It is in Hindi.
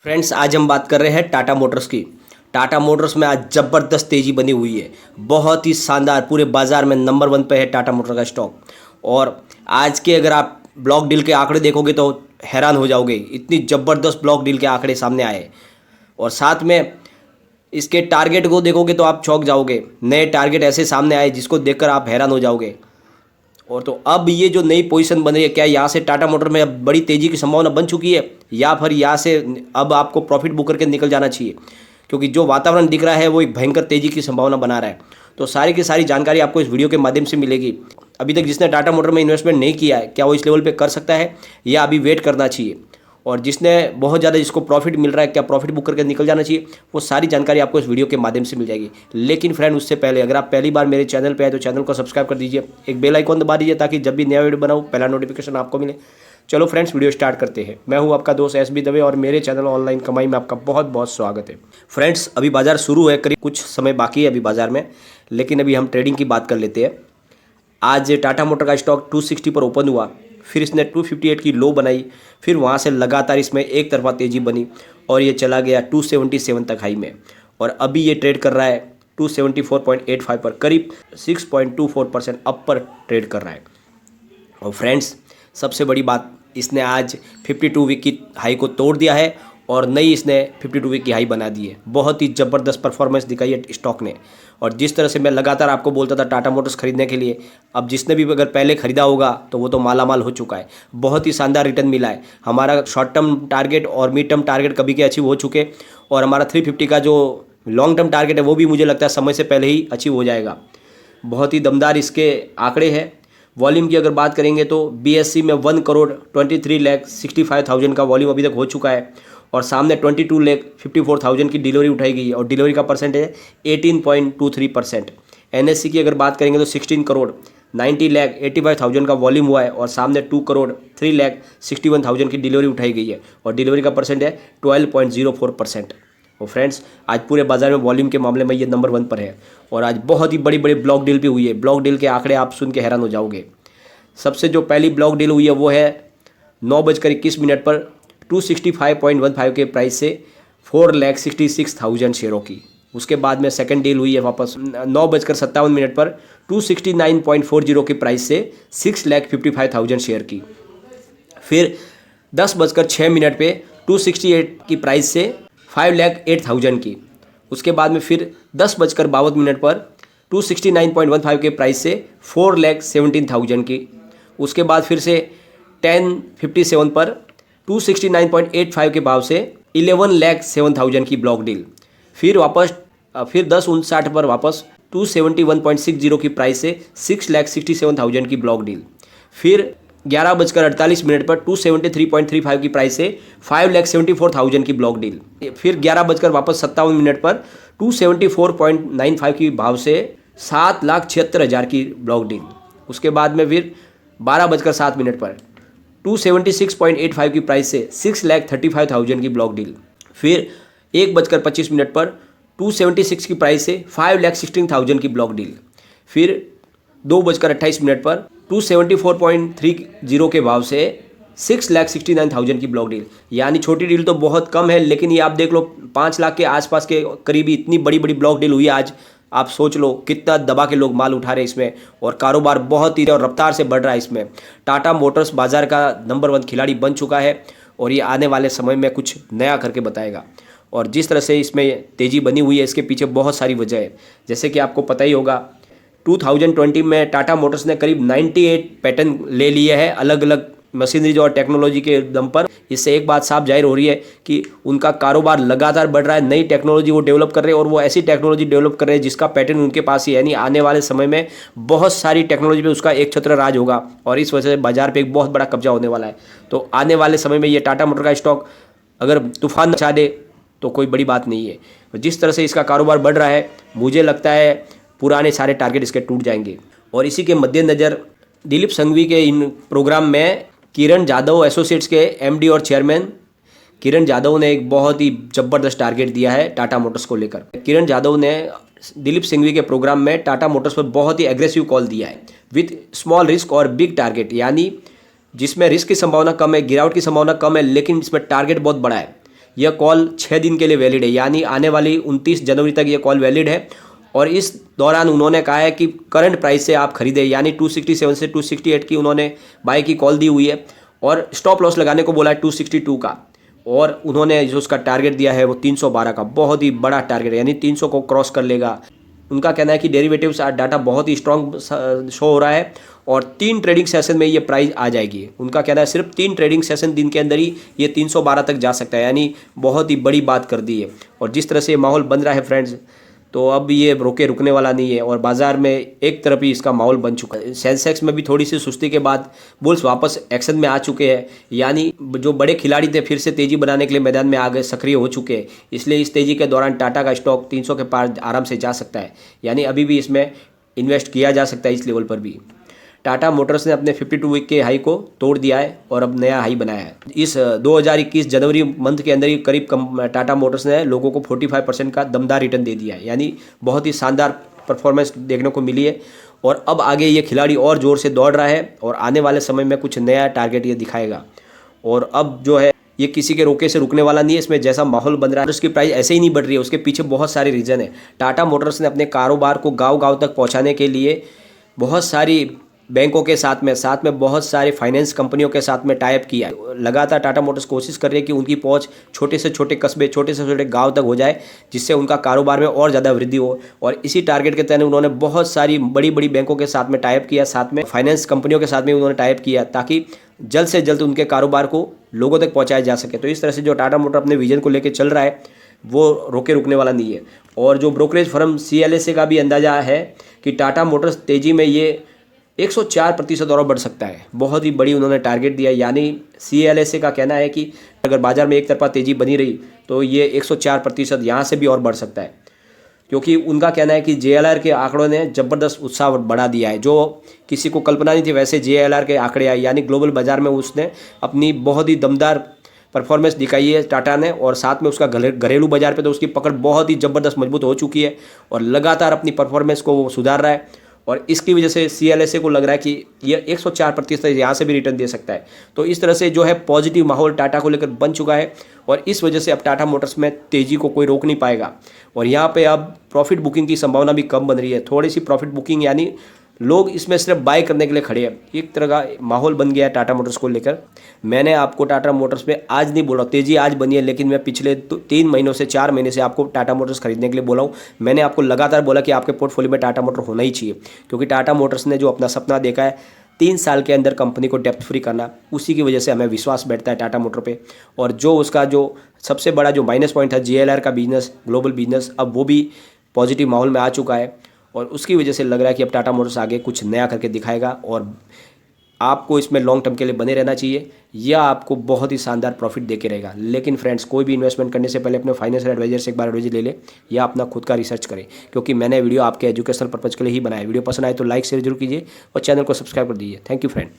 फ्रेंड्स, आज हम बात कर रहे हैं टाटा मोटर्स की। टाटा मोटर्स में आज ज़बरदस्त तेज़ी बनी हुई है, बहुत ही शानदार। पूरे बाज़ार में नंबर 1 पे है टाटा मोटर का स्टॉक। और आज के अगर आप ब्लॉक डील के आंकड़े देखोगे तो हैरान हो जाओगे, इतनी ज़बरदस्त ब्लॉक डील के आंकड़े सामने आए। और साथ में इसके टारगेट को देखोगे तो आप चौंक जाओगे। नए टारगेट ऐसे सामने आए जिसको देखकर आप हैरान हो जाओगे। और तो अब ये जो नई पोजीशन बन रही है, क्या यहाँ से टाटा मोटर में अब बड़ी तेज़ी की संभावना बन चुकी है, या फिर यहाँ से अब आपको प्रॉफिट बुक करके निकल जाना चाहिए? क्योंकि जो वातावरण दिख रहा है वो एक भयंकर तेज़ी की संभावना बना रहा है। तो सारी की सारी जानकारी आपको इस वीडियो के माध्यम से मिलेगी। अभी तक जिसने टाटा मोटर में इन्वेस्टमेंट नहीं किया है, क्या वो इस लेवल पर कर सकता है या अभी वेट करना चाहिए? और जिसने बहुत ज़्यादा जिसको प्रॉफिट मिल रहा है, क्या प्रॉफिट बुक करके निकल जाना चाहिए? वो सारी जानकारी आपको इस वीडियो के माध्यम से मिल जाएगी। लेकिन फ्रेंड, उससे पहले अगर आप पहली बार मेरे चैनल पे आए तो चैनल को सब्सक्राइब कर दीजिए, एक बेल आइकॉन दबा दीजिए ताकि जब भी नया वीडियो बनाऊँ पहला नोटिफिकेशन आपको मिले। चलो फ्रेंड्स, वीडियो स्टार्ट करते हैं। मैं हूँ आपका दोस्त SB दवे और मेरे चैनल ऑनलाइन कमाई में आपका बहुत बहुत स्वागत है। फ्रेंड्स, अभी बाजार शुरू है, करीब कुछ समय बाकी है अभी बाजार में, लेकिन अभी हम ट्रेडिंग की बात कर लेते हैं। आज टाटा मोटर का स्टॉक 260 पर ओपन हुआ, फिर इसने 258 की लो बनाई, फिर वहाँ से लगातार इसमें एक तरफा तेज़ी बनी और ये चला गया 277 तक हाई में। और अभी ये ट्रेड कर रहा है 274.85 पर, करीब 6.24% अप पर ट्रेड कर रहा है। और फ्रेंड्स, सबसे बड़ी बात, इसने आज 52 वीक की हाई को तोड़ दिया है और नई इसने 52 वीक की हाई बना दी है। बहुत ही ज़बरदस्त परफॉर्मेंस दिखाई है स्टॉक ने। और जिस तरह से मैं लगातार आपको बोलता था टाटा मोटर्स खरीदने के लिए, अब जिसने भी अगर पहले खरीदा होगा तो वो तो मालामाल हो चुका है। बहुत ही शानदार रिटर्न मिला है। हमारा शॉर्ट टर्म टारगेट और मिड टर्म टारगेट कभी के अचीव हो चुके, और हमारा 350 का जो लॉन्ग टर्म टारगेट है वो भी मुझे लगता है समय से पहले ही अचीव हो जाएगा। बहुत ही दमदार इसके आंकड़े हैं। वॉल्यूम की अगर बात करेंगे तो BSE में 1,23,65,000 का वॉल्यूम अभी तक हो चुका है, और सामने 22,54,000 की डिलीवरी उठाई गई है और डिलीवरी का परसेंटेज है 18.23%। NSE की अगर बात करेंगे तो 16,90,85,000 का वॉल्यूम हुआ है और सामने 2,03,61,000 की डिलीवरी उठाई गई है और डिलीवरी का परसेंट है 12.04%। और फ्रेंड्स, आज पूरे बाजार में वॉल्यूम के मामले में ये नंबर 1 पर है। और आज बहुत ही बड़ी बड़ी ब्लॉक डील भी हुई है। ब्लॉक डील के आंकड़े आप सुन के हैरान हो जाओगे। सबसे जो पहली ब्लॉक डील हुई है वो है 9:21 पर 265.15 के प्राइस से 4,66,000 शेयरों की। उसके बाद में सेकंड डील हुई है वापस 9:57 पर 269.40 के प्राइस से 6,55,000 शेयर की। फिर 10:06 पे 268 की प्राइस से 5,08,000 की। उसके बाद में फिर 10:52 पर 269.15 के प्राइस से 4,17,000 की। उसके बाद फिर से 10:57 पर 269.85 के भाव से 11,07,000 की ब्लॉक डील। फिर वापस 10:59 पर वापस 271.60 की प्राइस से 6,67,000 की ब्लॉक डील। फिर 11:48 पर 273.35 की प्राइस से 5,74,000 की ब्लॉक डील। फिर 11:57 पर 274.95 की भाव से 7,76,000 की ब्लॉक डील। उसके बाद में फिर 12:07 पर 276.85 की प्राइस से 6,35,000 की ब्लॉक डील। फिर 1:25 पर 276 की प्राइस से 5,16,000 की ब्लॉक डील। फिर 2:28 पर 274.30 के भाव से 6,69,000 की ब्लॉक डील। यानी छोटी डील तो बहुत कम है, लेकिन ये आप देख लो 5 लाख के आसपास के करीबी इतनी बड़ी बड़ी ब्लॉक डील हुई है आज। आप सोच लो कितना दबा के लोग माल उठा रहे हैं इसमें, और कारोबार बहुत ही और रफ्तार से बढ़ रहा है इसमें। टाटा मोटर्स बाजार का नंबर 1 खिलाड़ी बन चुका है और ये आने वाले समय में कुछ नया करके बताएगा। और जिस तरह से इसमें तेज़ी बनी हुई है, इसके पीछे बहुत सारी वजह है। जैसे कि आपको पता ही होगा 2020 में टाटा मोटर्स ने करीब 98 पैटर्न ले लिए हैं अलग अलग मशीनरीज और टेक्नोलॉजी के दम पर। इससे एक बात साफ जाहिर हो रही है कि उनका कारोबार लगातार बढ़ रहा है। नई टेक्नोलॉजी वो डेवलप कर रहे हैं और वो ऐसी टेक्नोलॉजी डेवलप कर रहे हैं जिसका पैटर्न उनके पास ही है। यानी आने वाले समय में बहुत सारी टेक्नोलॉजी पे उसका एक छत्र राज होगा और इस वजह से बाजार पे एक बहुत बड़ा कब्जा होने वाला है। तो आने वाले समय में ये टाटा मोटर का स्टॉक अगर तूफान मचा दे तो कोई बड़ी बात नहीं है। जिस तरह से इसका कारोबार बढ़ रहा है, मुझे लगता है पुराने सारे टारगेट इसके टूट जाएंगे। और इसी के मद्देनज़र दिलीप संघवी के इन प्रोग्राम में किरण जाधव एसोसिएट्स के MD और चेयरमैन किरण जाधव ने एक बहुत ही ज़बरदस्त टारगेट दिया है टाटा मोटर्स को लेकर। किरण जाधव ने दिलीप संघवी के प्रोग्राम में टाटा मोटर्स पर बहुत ही एग्रेसिव कॉल दिया है विथ स्मॉल रिस्क और बिग टारगेट। यानी जिसमें रिस्क की संभावना कम है, गिरावट की संभावना कम है, लेकिन इसमें टारगेट बहुत बड़ा है। यह कॉल 6 दिन के लिए वैलिड है, यानी आने वाली 29 जनवरी तक ये कॉल वैलिड है। और इस दौरान उन्होंने कहा है कि करंट प्राइस से आप खरीदें, यानी 267 से 268 की उन्होंने बाय की कॉल दी हुई है और स्टॉप लॉस लगाने को बोला है 262 का। और उन्होंने जो उसका टारगेट दिया है वो 312 का, बहुत ही बड़ा टारगेट है, यानी 300 को क्रॉस कर लेगा। उनका कहना है कि डेरिवेटिव्स डाटा बहुत ही स्ट्रॉन्ग शो हो रहा है और 3 ट्रेडिंग सेशन में ये प्राइस आ जाएगी। उनका कहना है सिर्फ 3 ट्रेडिंग सेशन दिन के अंदर ही ये 312 तक जा सकता है, यानी बहुत ही बड़ी बात कर दी है। और जिस तरह से माहौल बन रहा है फ्रेंड्स, तो अब ये रुकने वाला नहीं है और बाजार में एक तरफ ही इसका माहौल बन चुका है। सेंसेक्स में भी थोड़ी सी सुस्ती के बाद बुल्स वापस एक्शन में आ चुके हैं, यानी जो बड़े खिलाड़ी थे फिर से तेजी बनाने के लिए मैदान में आ गए, सक्रिय हो चुके हैं। इसलिए इस तेजी के दौरान टाटा का स्टॉक 300 के पार आराम से जा सकता है, यानी अभी भी इसमें इन्वेस्ट किया जा सकता है इस लेवल पर भी। टाटा मोटर्स ने अपने 52 वीक के हाई को तोड़ दिया है और अब नया हाई बनाया है। इस 2021 जनवरी मंथ के अंदर ही करीब टाटा मोटर्स ने लोगों को 45% का दमदार रिटर्न दे दिया है, यानी बहुत ही शानदार परफॉर्मेंस देखने को मिली है। और अब आगे ये खिलाड़ी और ज़ोर से दौड़ रहा है और आने वाले समय में कुछ नया टारगेट ये दिखाएगा। और अब जो है ये किसी के रोके से रुकने वाला नहीं है। इसमें जैसा माहौल बन रहा है उसकी प्राइस ऐसे ही नहीं बढ़ रही है, उसके पीछे बहुत सारे रीज़न है। टाटा मोटर्स ने अपने कारोबार को गाँव-गाँव तक पहुँचाने के लिए बहुत सारी बैंकों के साथ में बहुत सारे फाइनेंस कंपनियों के साथ में टाई अप किया है। लगातार टाटा मोटर्स कोशिश कर रही है कि उनकी पहुंच छोटे से छोटे कस्बे, छोटे से छोटे गांव तक हो जाए, जिससे उनका कारोबार में और ज़्यादा वृद्धि हो। और इसी टारगेट के तहत उन्होंने बहुत सारी बड़ी बड़ी बैंकों के साथ में टाई अप किया, साथ में फाइनेंस कंपनियों के साथ में उन्होंने टाई अप किया, ताकि जल्द से जल्द उनके कारोबार को लोगों तक पहुँचाया जा सके। तो इस तरह से जो टाटा मोटर अपने विजन को लेकर चल रहा है वो रुकने वाला नहीं है। और जो ब्रोकरेज फर्म CLSA का भी अंदाजा है कि टाटा मोटर्स तेज़ी में ये 104% और बढ़ सकता है। बहुत ही बड़ी उन्होंने टारगेट दिया, यानी CLSA का कहना है कि अगर बाजार में एक तरफा तेज़ी बनी रही तो ये 104% यहाँ से भी और बढ़ सकता है, क्योंकि उनका कहना है कि JLR के आंकड़ों ने ज़बरदस्त उत्साह बढ़ा दिया है। जो किसी को कल्पना नहीं थी वैसे JLR के आंकड़े आए, यानी ग्लोबल बाजार में उसने अपनी बहुत ही दमदार परफॉर्मेंस दिखाई है टाटा ने। और साथ में उसका घरेलू बाजार पे तो उसकी पकड़ बहुत ही ज़बरदस्त मजबूत हो चुकी है और लगातार अपनी परफॉर्मेंस को वो सुधार रहा है। और इसकी वजह से CLSA को लग रहा है कि यह 104% यहाँ से भी रिटर्न दे सकता है। तो इस तरह से जो है पॉजिटिव माहौल टाटा को लेकर बन चुका है और इस वजह से अब टाटा मोटर्स में तेज़ी को कोई रोक नहीं पाएगा। और यहाँ पे अब प्रॉफिट बुकिंग की संभावना भी कम बन रही है, थोड़ी सी प्रॉफिट बुकिंग, यानी लोग इसमें सिर्फ बाय करने के लिए खड़े हैं। एक तरह का माहौल बन गया है टाटा मोटर्स को लेकर। मैंने आपको टाटा मोटर्स पे आज नहीं बोला, तेज़ी आज बनी है, लेकिन मैं पिछले 3 महीनों से 4 महीने से आपको टाटा मोटर्स खरीदने के लिए बोला हूँ। मैंने आपको लगातार बोला कि आपके पोर्टफोलियो में टाटा मोटर होना ही चाहिए, क्योंकि टाटा मोटर्स ने जो अपना सपना देखा है 3 साल के अंदर कंपनी को डेप्थ फ्री करना, उसी की वजह से हमें विश्वास बैठता है टाटा मोटर पे। और जो उसका जो सबसे बड़ा जो माइनस पॉइंट था JLR का बिजनेस, ग्लोबल बिजनेस, अब वो भी पॉजिटिव माहौल में आ चुका है और उसकी वजह से लग रहा है कि अब टाटा मोटर्स आगे कुछ नया करके दिखाएगा। और आपको इसमें लॉन्ग टर्म के लिए बने रहना चाहिए, या आपको बहुत ही शानदार प्रॉफिट देके रहेगा। लेकिन फ्रेंड्स, कोई भी इन्वेस्टमेंट करने से पहले अपने फाइनेंशियल एडवाइजर से एक बार एडवाइजर ले ले या अपना खुद का रिसर्च करें, क्योंकि मैंने वीडियो आपके एजुकेशनल पर्पज़ के लिए ही बनाया। वीडियो पसंद आए तो लाइक शेयर जरूर कीजिए और चैनल को सब्सक्राइब कर दीजिए। Thank you friend.